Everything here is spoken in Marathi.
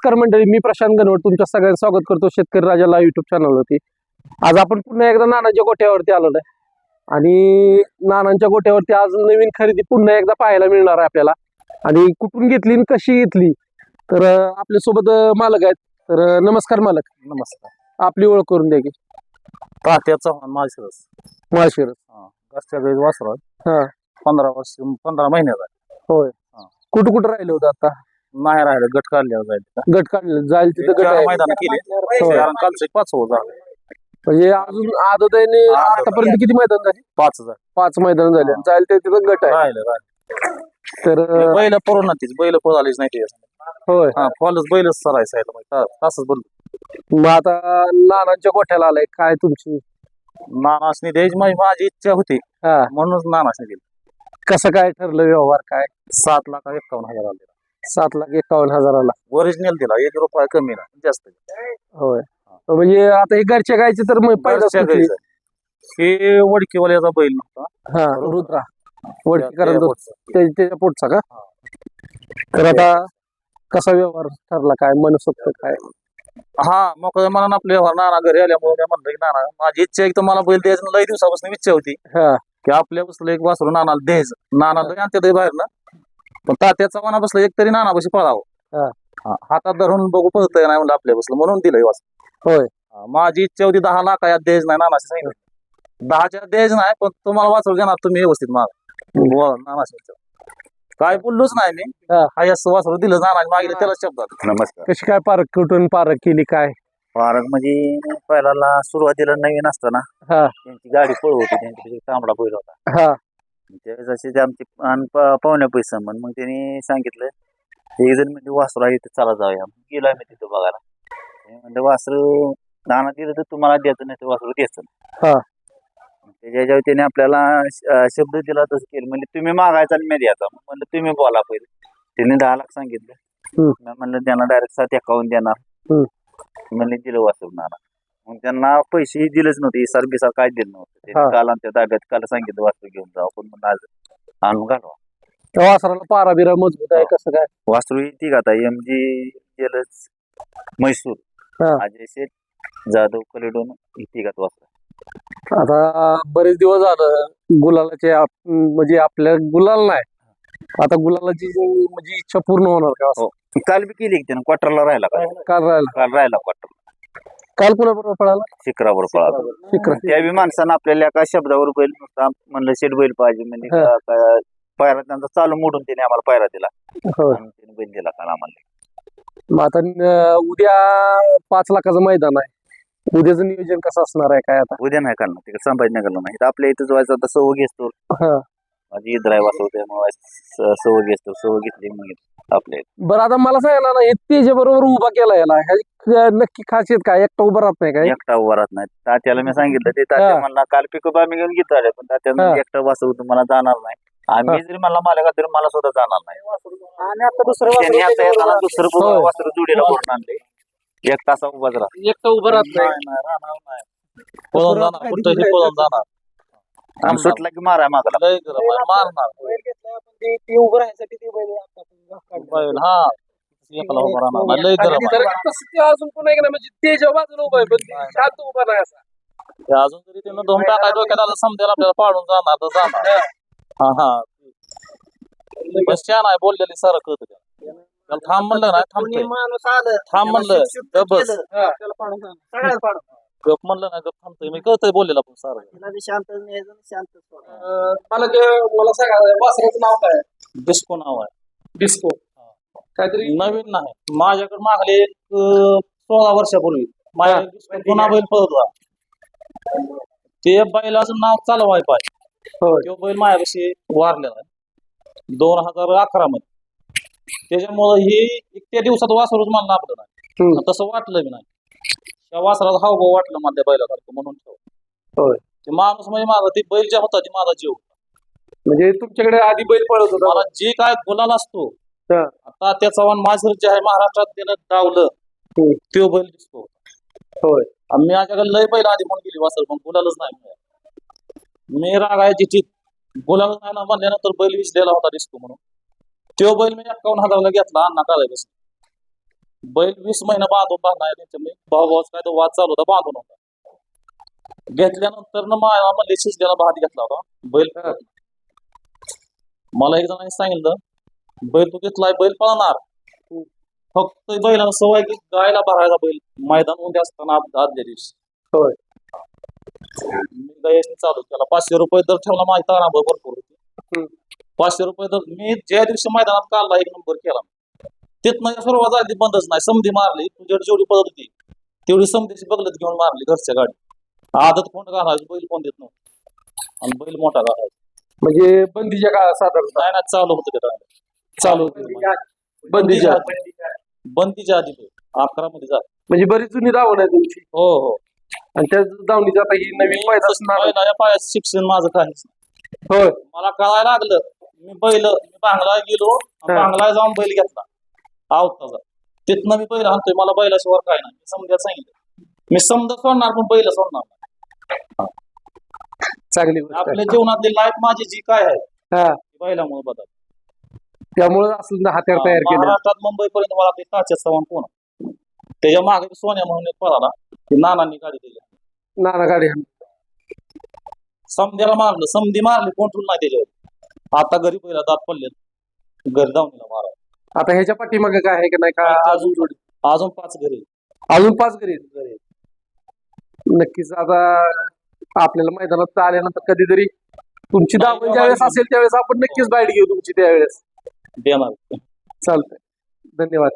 नमस्कार मंडळी, मी प्रशांत गणवट तुमच्या सगळ्यांचं स्वागत करतो शेतकरी राजा लाईव्ह युट्यूब चॅनलवरती। आज आपण पुन्हा एकदा नानांच्या गोठ्यावरती आलो आहे आणि नानांच्या गोठ्यावरती आज नवीन खरेदी पुन्हा एकदा पाहायला मिळणार आहे आपल्याला। आणि कुठून घेतली आणि कशी घेतली तर आपल्या सोबत मालक आहेत। तर नमस्कार मालक। नमस्कार। आपली ओळख करून द्या की। तात्याचा माळशिरस माळशिरस। घरच्या गाई वासरा हा 15 महिन्याचा होय। कुठं कुठं राहिले होतं आता? नाही राहिलं, गट काढल्यावर जाईल। गट काढले जाईल तिथं गट आहे। मैदान केले कारण कालचे 5 होता म्हणजे अजून आदतने आतापर्यंत किती मैदान झाली? 5 मैदान झाले। जाईल ते तिथं गट आहे। राहिलं तर बैल पुरवणातीच बैल पळालीच नाही ते। होय। हा फॉलच बैलच सरायचं तासच बोल। मग आता नानांच्या गोठ्याला आलाय काय तुमची? नानासनी द्यायची माझी इच्छा होती हा म्हणूनच नानासनी दिली। कसं काय ठरलं व्यवहार काय? 7,51,000 आले। 7,51,000 ओरिजिनल दिला, 1 रुपया कमी नाही जास्त। होय। म्हणजे आता हे घरच्या गायचे तर मग घरच्या पहिला गाईचं. हे वडकीवाल्याचा बैल नव्हता। हा रुद्रा वडकीकरांचा त्याच्या पोटचा का? तर आता कसा व्यवहार ठरला काय मनसोक्त काय? हा मोकळ्या मनानं आपले व्यवहार नाना घरी आल्यामुळे मी म्हणलं की नाना माझी इच्छा एक तर मला बैल द्यायचं लई दिवसापासून इच्छा होती हा की आपल्या बसलं एक वासरू नानाला द्यायचं। नानाला आणते बाहेर ना, पण तात्याचा मना बसलं एक तरी नाना बशी पळावं। हातात धरून बघू पळतय नाही म्हणलं आपल्या बसलं म्हणून दिलंय वासरू। होय। माझी इच्छा होती 10 लाख यात द्यायचं नाही, नानाशी सांगितलं 10च्या द्यायचं नाही, पण तुम्हाला वासरू देणार तुम्ही व्यवस्थित माग नानाशी। काय बोललोच नाही मी, हाय असं वासरू दिलं नाना मागितलं त्याला शब्दात। नमस्कार। कशी काय पारख कुठून पारख केली काय? पारख म्हणजे पहिला सुरुवातीला नवीन असताना त्यांची गाडी पळव होती, त्यांची तांबडा बैल होता। हा त्यावेळेस असे ते आमचे पाहुण्या पैसे मग त्यांनी सांगितलं एक जण म्हणजे वासरू आहे तिथे चला जाऊया। गेला मी तिथं बघायला, म्हणजे वासरू नाना दिलं तर तुम्हाला द्यायचं नाही तर वासरू द्यायचं हा त्याच्यावर त्याने आपल्याला शब्द दिला तसं केलं, म्हणजे तुम्ही मागायचा आणि मी द्यायचा। म्हणलं तुम्ही बोला पहिले। त्यांनी 10 लाख सांगितलं, म्हणलं त्यांना डायरेक्ट 7,51 देणार म्हणले, दिलं वासरू नाना। मग त्यांना पैसे दिलेच नव्हते, इसार बिसार काय दिलं नव्हतं। त्यांनी काल आमच्या ताब्यात काल सांगितलं वासरू घेऊन जाऊ, पण म्हणून आज आणून घालवा। त्या वासराला पारा बिरा मजबूत आहे कसं काय? वासरू ती का आता MG जेलच म्हैसूर अजय शेठ जाधव कलेडून ती का वासरू। आता बरेच दिवस झालं गुलालाचे म्हणजे आपल्या गुलाल नाही, आता गुलालाची म्हणजे इच्छा पूर्ण होणार का? हो काल बी केली त्यानं, क्वार्टरला राहिला काल राहिला क्वार्टर। काल कुणाबरोबर पळाला? शिखरावर पळाला। त्या बी माणसानं आपल्याला एका शब्दावर बैल नुसता म्हणलं शेठ बैल पाहिजे म्हणजे पायरा त्यांचा चालू मोडून त्याने आम्हाला पायरा दिला, त्याने बैल दिला काल आम्हाला। मग आता उद्या 5 लाखाचं मैदान आहे, उद्याचं नियोजन कसं असणार आहे काय? आता उद्या नाही करणार, तिकडे संभाजीनगरला नाही, आपल्या इथं व्हायचं आता सवय घेतो माझी ईद राय वाचवते सवय घेतो, सवय घेतली मग आपल्या बरं। आता मला सांगा ना, हे तेजा बरोबर उभा केला याला नक्की खासियत काय? एकटा उभा राहत नाही काय? एकटा उभा राहत नाही। तात्याला मी सांगितलं ते तात्या म्हणला काल पिकअप आम्ही घेऊन घेतो आले, पण तात्या एकटा वासरू तुम्हाला जाणार नाही, आम्ही जरी मला मालका तरी मला सुद्धा जाणार नाही। आणि आता दुसरं वासरू जोडीला करून आणले, एक तासा उभाच राहत, एकटा उभा राहत जाणार आम्ही सुटला की माराय मागला मारणार उभं राहण्यासाठी अजून पुन्हा एक म्हणजे तेजा बाजूला उभा आहे, पण शांत उभा नाही असा। अजून तरी त्यानं धोम टाकाय डोक्याला समजेल आपल्याला पाडून जाणार तर जाणार। बस छान आहे बोललेली सारं कळत त्याला। थांब म्हणलं नाही थांबतोय, माणूस आलं थांब म्हणलं गप बस, गप म्हणलं ना गप थांबतोय मी, कळतंय बोललेलं आपण सारं। शांत मला सांगा वासराचं नाव काय? डिस्को नाव आहे। डिस्को काहीतरी नवीन नाही, माझ्याकडे मागले 16 वर्षापूर्वी माझ्या पुन्हा बैल पळत होता, ते बैलाचं नाव चालवाय पाहिजे। तो बैल माझ्यापाशी वारलेला आहे 2011 मध्ये, त्याच्यामुळे हे इतक्या दिवसात वासरूच मला आपलं नाही, तसं वाटलं बी नाही। त्या वासराचा हावभाव वाटलं मला त्या बैलासारखं म्हणून ठेव। ते माणूस म्हणजे माझा ते बैल जे होता ते माझा जीव। म्हणजे तुमच्याकडे आधी बैल पळत होता? मला जे काय गुलाल असतो आता त्या चव्हाण माझर जे आहे महाराष्ट्रात त्यानं डावलं तो बैल दिसतो। होय आम्ही माझ्याकडे लय बैल आधी म्हणून गेली वासर, पण गुलालच नाही। मी रागायची चित गुलालच नाही ना म्हणल्यानंतर बैल विसलेला होता डिस्को म्हणून, तो बैल मी 51,000ला घेतला अण्णा काढायला। बैल 20 महिना बांधून बांधणार त्यांच्या भाऊ काय तो वाद चालू होता, बांधून होता. घेतल्यानंतर ना मला म्हणले शिजल्याला भात घेतला होता बैल. मला एक जणांनी सांगितलं बैल तू घेतलाय बैल पळणार, फक्त बैलाला सवय की गायला भरायचा बैल मैदान उद्या असताना आदल्या दिवशी. होय. मी गायसनी चालू केला. 500 रुपये दर ठेवला, माझी तारा भरपूर होती. 500 रुपये दर मी ज्या दिवशी मैदानात काढला 1 नंबर केला. तिथनं सुरुवात झाली, बंदच नाही. समधी मारली, तुझ्याकडे जेवढी पडत होती तेवढी समधीची बगलत घेऊन मारली घरच्या गाडी. आदत कोण घालायची, बैल कोण देत नव्हतं आणि बैल मोठा घालायचा. म्हणजे बंदीच्या काळात साधारण नाही ना चालू होतं ते टाइम. चालू होते बंदीच्या बंदीच्या आधी 11 मध्ये झालं. म्हणजे बरीच जुनी धावण आहे तुमची. हो हो. आणि त्या धावणीचं आता ही नवीन मैदान. बैलाच्या पायाचं शिक्षण माझं काहीच नाही. होय. मला कळायला लागलं, मी बांगला गेलो, बांगला जाऊन बैल घेतला आवताचा. तिथनं मी बैल आणतोय, मला बैलाशिवाय काय नाही. मी समजायला सांगितलं, मी समजा सोडणार पण बैल सोडणार नाही. चांगली गोष्ट आहे. आपल्या जीवनातली लाईफ माझी जी काय आहे हा, बैलामुळे बदल. त्यामुळे असलं हत्यार तयार केलं. महाराष्ट्रात मुंबईपर्यंत मला ते ताच्या सवण कोण त्याच्या मागे सोन्या म्हणून एक पळाला, ते नानांनी गाडी दिली. नाना गाडी समध्याला मारलं, समधी मारली, कंट्रोल नाही त्याच्यावर. आता घरी पहिला दात पडलेत, घरी जाऊन मारा. आता ह्याच्या पाठीमागे काय आहे की नाही का अजून जोडी? अजून 5 घरी. अजून 5 घरी आहेत. नक्कीच आता आपल्याला मैदानात आल्यानंतर कधीतरी तुमची धावण ज्यावेळेस असेल त्यावेळेस आपण नक्कीच बाईट घेऊ तुमची त्यावेळेस. देणार. चालतंय. धन्यवाद.